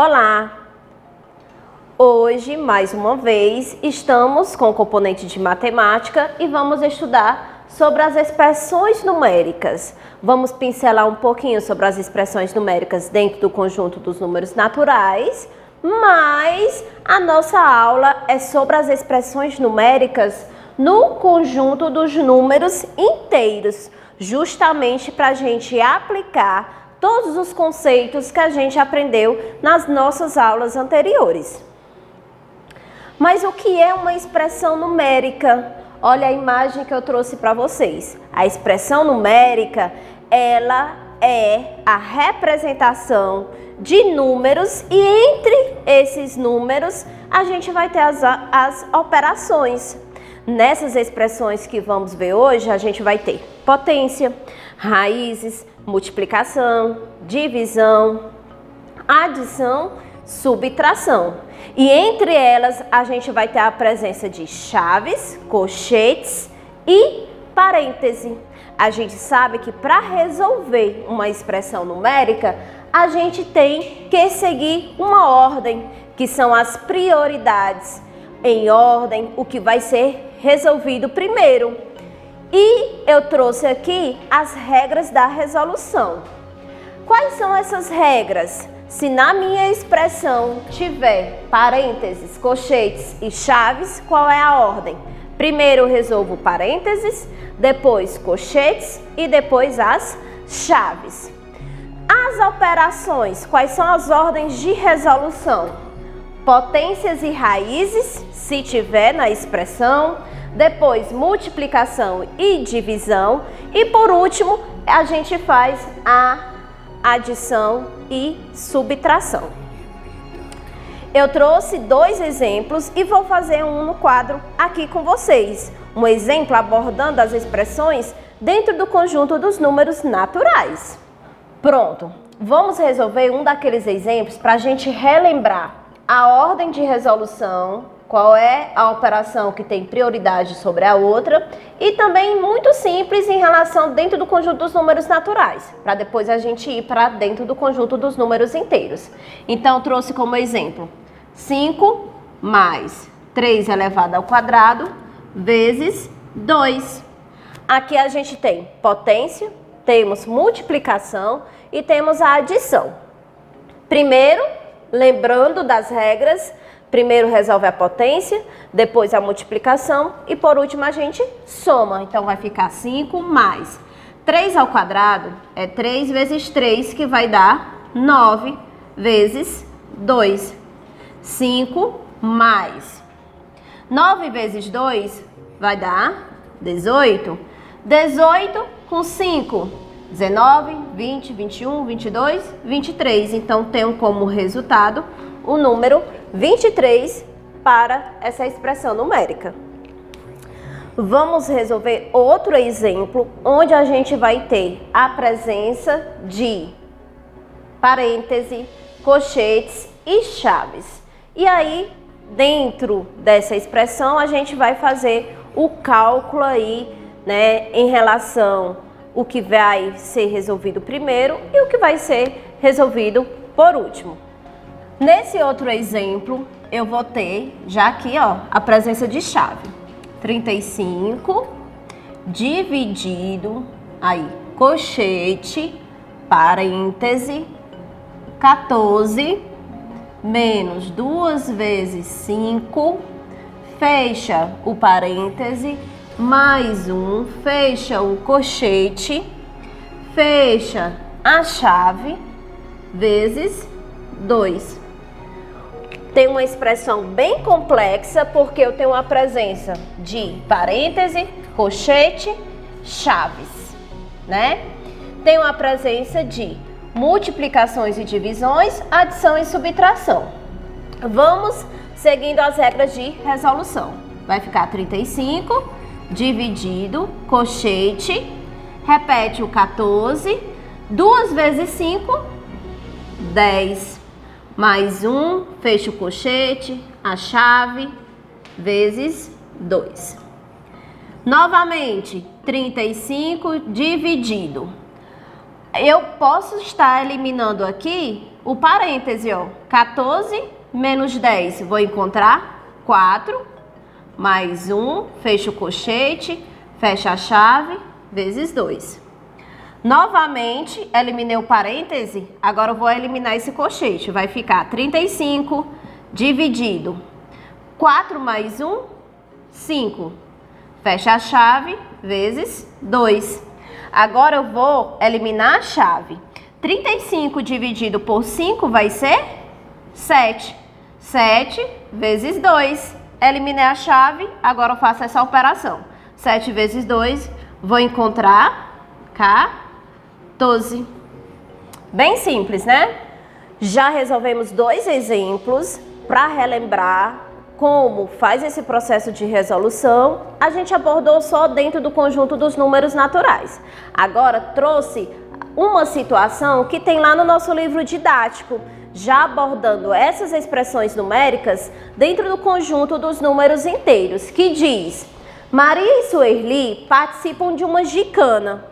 Olá! Hoje, mais uma vez, estamos com o componente de matemática e vamos estudar sobre as expressões numéricas. Vamos pincelar um pouquinho sobre as expressões numéricas dentro do conjunto dos números naturais, mas a nossa aula é sobre as expressões numéricas no conjunto dos números inteiros, justamente para a gente aplicar todos os conceitos que a gente aprendeu nas nossas aulas anteriores. Mas o que é uma expressão numérica? Olha a imagem que eu trouxe para vocês. A expressão numérica, ela é a representação de números e entre esses números a gente vai ter as operações. Nessas expressões que vamos ver hoje, a gente vai ter potência, raízes, multiplicação, divisão, adição, subtração. E entre elas a gente vai ter a presença de chaves, colchetes e parêntese. A gente sabe que para resolver uma expressão numérica, a gente tem que seguir uma ordem, que são as prioridades. Em ordem, o que vai ser resolvido primeiro. E eu trouxe aqui as regras da resolução. Quais são essas regras? Se na minha expressão tiver parênteses, colchetes e chaves, qual é a ordem? Primeiro eu resolvo parênteses, depois colchetes e depois as chaves. As operações, quais são as ordens de resolução? Potências e raízes, se tiver na expressão, depois multiplicação e divisão e por último a gente faz a adição e subtração. Eu trouxe dois exemplos e vou fazer um no quadro aqui com vocês. Um exemplo abordando as expressões dentro do conjunto dos números naturais. Pronto, vamos resolver um daqueles exemplos para a gente relembrar a ordem de resolução, qual é a operação que tem prioridade sobre a outra e também muito simples em relação dentro do conjunto dos números naturais, para depois a gente ir para dentro do conjunto dos números inteiros. Então, eu trouxe como exemplo 5 mais 3 elevado ao quadrado vezes 2. Aqui a gente tem potência, temos multiplicação e temos a adição. Primeiro, lembrando das regras, primeiro resolve a potência, depois a multiplicação e por último a gente soma. Então vai ficar 5 mais 3 ao quadrado é 3 vezes 3 que vai dar 9 vezes 2. 5 mais 9 vezes 2 vai dar 18. 18 com 5, 19, 20, 21, 22, 23. Então tenho como resultado o número 23 para essa expressão numérica. Vamos resolver outro exemplo onde a gente vai ter a presença de parêntese, colchetes e chaves. E aí, dentro dessa expressão, a gente vai fazer o cálculo aí, né, em relação o que vai ser resolvido primeiro e o que vai ser resolvido por último. Nesse outro exemplo, eu vou ter já aqui, ó, a presença de chave. 35 dividido, aí, colchete, parêntese, 14 menos 2 vezes 5, fecha o parêntese, mais 1, fecha o colchete, fecha a chave, vezes 2. Tem uma expressão bem complexa porque eu tenho a presença de parêntese, colchete, chaves, né? Tenho a presença de multiplicações e divisões, adição e subtração. Vamos seguindo as regras de resolução. Vai ficar 35 dividido, colchete, repete o 14, 2 vezes 5, 10. Mais 1, fecha o colchete, a chave, vezes 2. Novamente, 35 dividido. Eu posso estar eliminando aqui o parêntese, ó. 14 menos 10, vou encontrar 4, mais 1, fecha o colchete, fecha a chave, vezes 2. Novamente, eliminei o parêntese, agora eu vou eliminar esse colchete. Vai ficar 35 dividido 4 mais 1, 5. Fecha a chave, vezes 2. Agora eu vou eliminar a chave. 35 dividido por 5 vai ser 7. 7 vezes 2. Eliminei a chave, agora eu faço essa operação. 7 vezes 2, vou encontrar 14. Bem simples, né? Já resolvemos 2 exemplos para relembrar como faz esse processo de resolução. A gente abordou só dentro do conjunto dos números naturais. Agora trouxe uma situação que tem lá no nosso livro didático, já abordando essas expressões numéricas dentro do conjunto dos números inteiros, que diz: Maria e Suerli participam de uma gincana.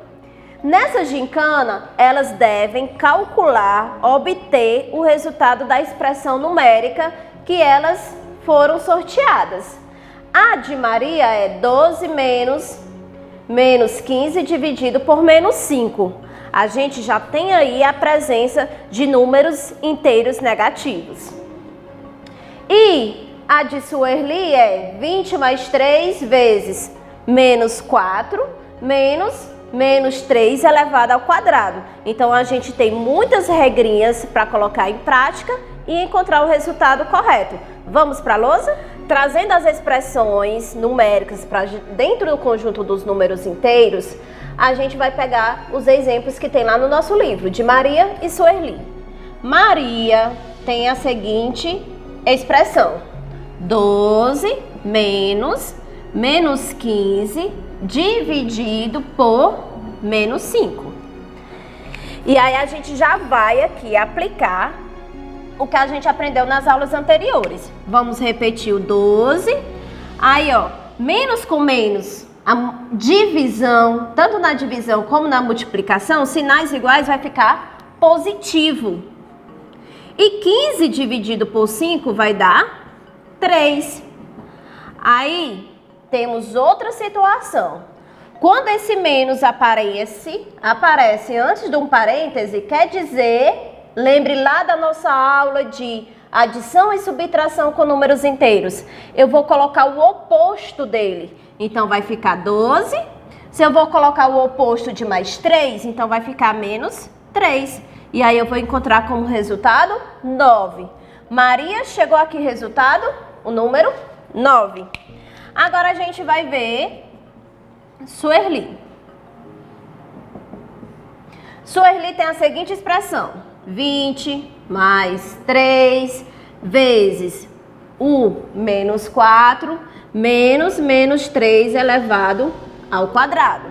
Nessa gincana, elas devem calcular, obter o resultado da expressão numérica que elas foram sorteadas. A de Maria é 12 menos 15 dividido por menos 5. A gente já tem aí a presença de números inteiros negativos. E a de Suerli é 20 mais 3 vezes menos 4 menos 3 elevado ao quadrado. Então, a gente tem muitas regrinhas para colocar em prática e encontrar o resultado correto. Vamos para a lousa? Trazendo as expressões numéricas para dentro do conjunto dos números inteiros, a gente vai pegar os exemplos que tem lá no nosso livro, de Maria e Suerli. Maria tem a seguinte expressão: 12 menos 15 dividido por menos 5. E aí a gente já vai aqui aplicar o que a gente aprendeu nas aulas anteriores. Vamos repetir o 12. Aí, ó, menos com menos, a divisão, tanto na divisão como na multiplicação, sinais iguais vai ficar positivo. E 15 dividido por 5 vai dar 3. Aí, temos outra situação. Quando esse menos aparece antes de um parêntese, quer dizer, lembre lá da nossa aula de adição e subtração com números inteiros. Eu vou colocar o oposto dele. Então, vai ficar 12. Se eu vou colocar o oposto de mais 3, então vai ficar menos 3. E aí eu vou encontrar como resultado 9. Maria chegou aqui resultado, o número 9. Agora a gente vai ver Suerli. Suerli tem a seguinte expressão: 20 mais 3 vezes o menos 4 menos 3 elevado ao quadrado.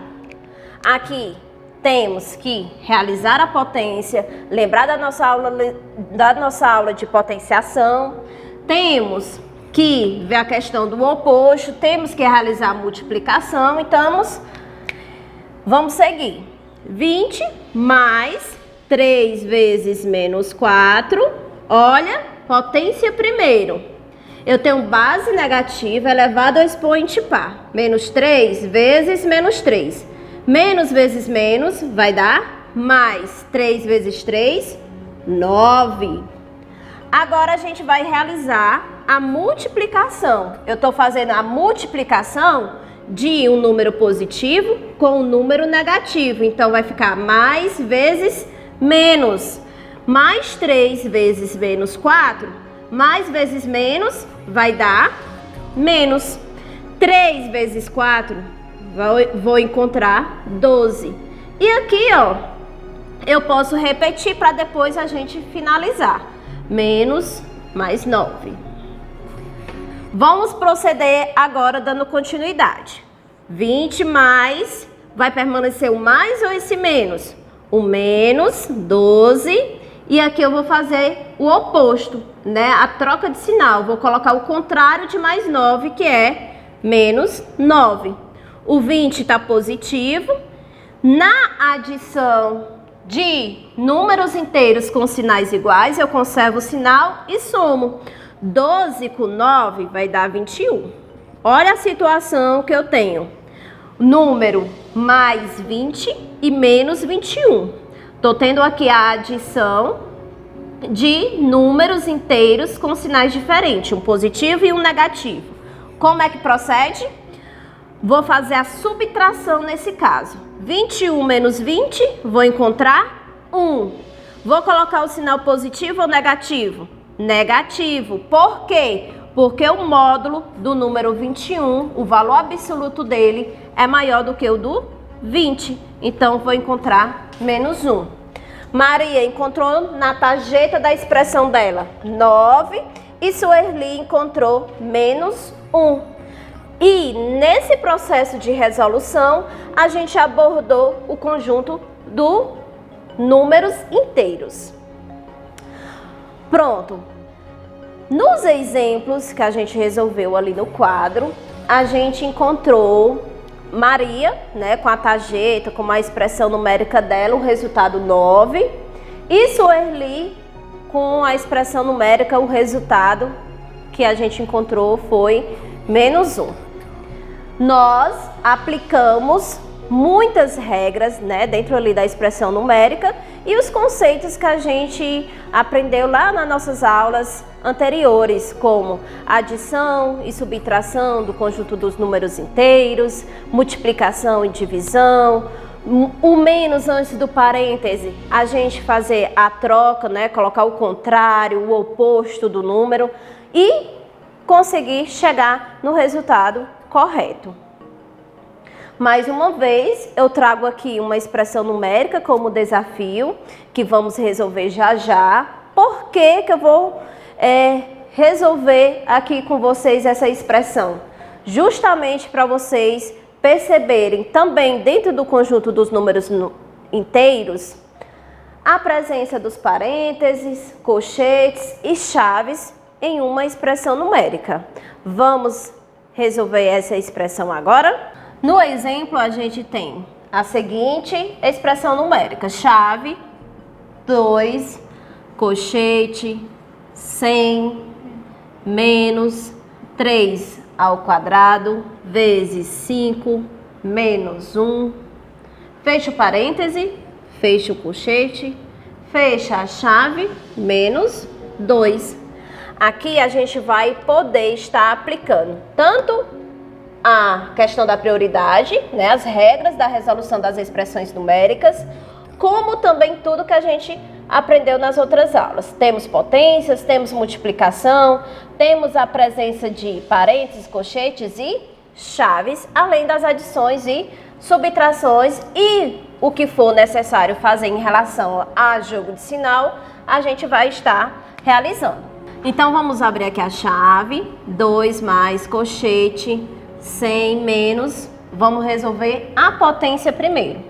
Aqui temos que realizar a potência, lembrar da nossa aula de potenciação, temos que ver a questão do oposto, temos que realizar a multiplicação, então vamos seguir. 20 mais 3 vezes menos 4, olha, potência primeiro. Eu tenho base negativa elevado ao expoente par. Menos 3 vezes menos 3. Menos vezes menos vai dar mais 3 vezes 3, 9. Agora a gente vai realizar a multiplicação. Eu estou fazendo a multiplicação de um número positivo com um número negativo. Então, vai ficar mais vezes menos. Mais 3 vezes menos 4, mais vezes menos vai dar menos. 3 vezes 4, vou encontrar 12. E aqui, ó, eu posso repetir para depois a gente finalizar. Menos mais 9. Vamos proceder agora dando continuidade. 20 mais, vai permanecer o mais ou esse menos? O menos, 12, e aqui eu vou fazer o oposto, né? A troca de sinal, vou colocar o contrário de mais 9, que é menos 9. O 20 está positivo. Na adição de números inteiros com sinais iguais, eu conservo o sinal e somo. 12 com 9 vai dar 21. Olha a situação que eu tenho. Número mais 20 e menos 21. Estou tendo aqui a adição de números inteiros com sinais diferentes, um positivo e um negativo. Como é que procede? Vou fazer a subtração nesse caso. 21 menos 20, vou encontrar 1. Vou colocar o sinal positivo ou negativo? Negativo. Por quê? Porque o módulo do número 21, o valor absoluto dele, é maior do que o do 20. Então, vou encontrar menos 1. Maria encontrou na tarjeta da expressão dela 9 e Sueli encontrou menos 1. E nesse processo de resolução, a gente abordou o conjunto dos números inteiros. Pronto. Nos exemplos que a gente resolveu ali no quadro, a gente encontrou Maria, né, com a tarjeta, com a expressão numérica dela, o resultado 9, e Sueli com a expressão numérica, o resultado que a gente encontrou foi menos 1. Nós aplicamos muitas regras, né, dentro ali da expressão numérica e os conceitos que a gente aprendeu lá nas nossas aulas anteriores, como adição e subtração do conjunto dos números inteiros, multiplicação e divisão, o menos antes do parêntese, a gente fazer a troca, né, colocar o contrário, o oposto do número e conseguir chegar no resultado correto. Mais uma vez, eu trago aqui uma expressão numérica como desafio, que vamos resolver já já. Por que que eu vou resolver aqui com vocês essa expressão? Justamente para vocês perceberem também dentro do conjunto dos números inteiros, a presença dos parênteses, colchetes e chaves em uma expressão numérica. Vamos resolver essa expressão agora? No exemplo, a gente tem a seguinte expressão numérica: chave, 2, colchete, 100, menos 3 ao quadrado, vezes 5, menos 1. Fecha o parêntese, fecha o colchete, fecha a chave, menos 2. Aqui a gente vai poder estar aplicando tanto a questão da prioridade, né, as regras da resolução das expressões numéricas, como também tudo que a gente aprendeu nas outras aulas. Temos potências, temos multiplicação, temos a presença de parênteses, colchetes e chaves, além das adições e subtrações e o que for necessário fazer em relação a jogo de sinal, a gente vai estar realizando. Então, vamos abrir aqui a chave, 2 mais colchete, 100 menos, vamos resolver a potência primeiro.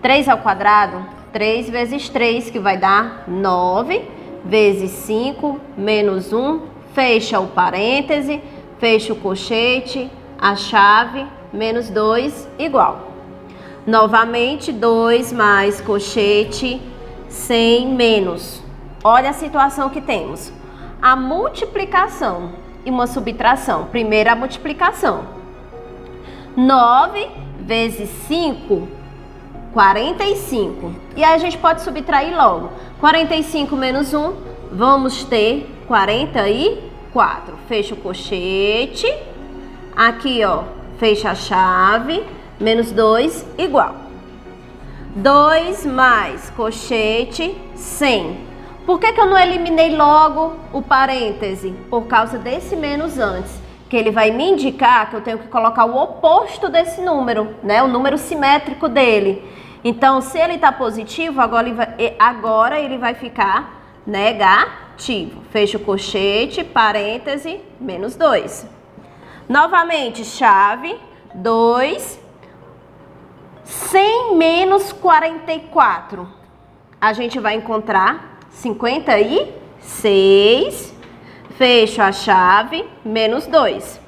3 ao quadrado, 3 vezes 3, que vai dar 9, vezes 5, menos 1, fecha o parêntese, fecha o colchete, a chave, menos 2, igual. Novamente, 2 mais colchete, 100 menos. Olha a situação que temos. A multiplicação e uma subtração. Primeiro a multiplicação. 9 vezes 5, 45. E aí a gente pode subtrair logo. 45 menos 1, vamos ter 44. Fecha o colchete. Aqui, ó, fecha a chave. Menos 2, igual. 2 mais colchete, 100. Por que que eu não eliminei logo o parêntese? Por causa desse menos antes, que ele vai me indicar que eu tenho que colocar o oposto desse número, né? O número simétrico dele. Então, se ele está positivo, agora ele vai ficar negativo. Fecha o colchete, parêntese, menos 2. Novamente, chave, 2, 100 menos 44. A gente vai encontrar 56, fecho a chave, menos 2.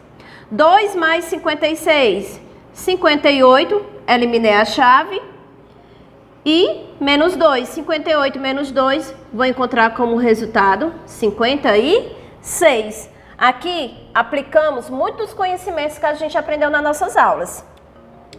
2 mais 56, 58, eliminei a chave. e menos 2. 58 menos 2, vou encontrar como resultado 56. Aqui aplicamos muitos conhecimentos que a gente aprendeu nas nossas aulas,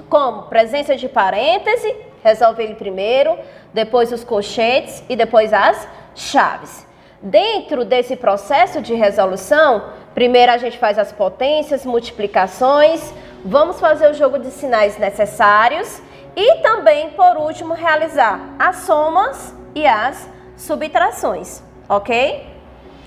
como presença de parêntese, resolve ele primeiro, depois os colchetes e depois as chaves. Dentro desse processo de resolução, primeiro a gente faz as potências, multiplicações, vamos fazer o jogo de sinais necessários e também, por último, realizar as somas e as subtrações, ok?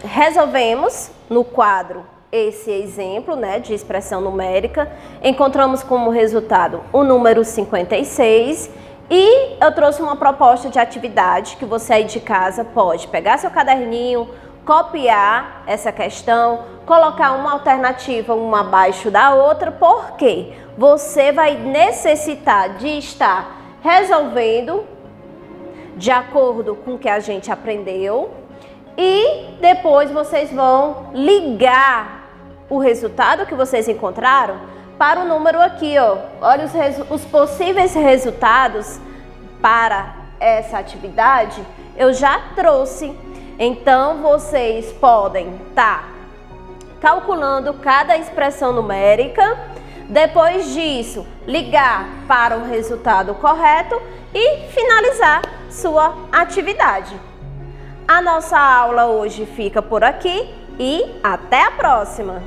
Resolvemos no quadro esse exemplo, de expressão numérica, encontramos como resultado o número 56 e eu trouxe uma proposta de atividade que você aí de casa pode pegar seu caderninho, copiar essa questão, colocar uma alternativa uma abaixo da outra, porque você vai necessitar de estar resolvendo de acordo com o que a gente aprendeu e depois vocês vão ligar o resultado que vocês encontraram para o número aqui, ó. Olha os possíveis resultados para essa atividade, eu já trouxe. Então, vocês podem estar calculando cada expressão numérica, depois disso, ligar para o resultado correto e finalizar sua atividade. A nossa aula hoje fica por aqui e até a próxima!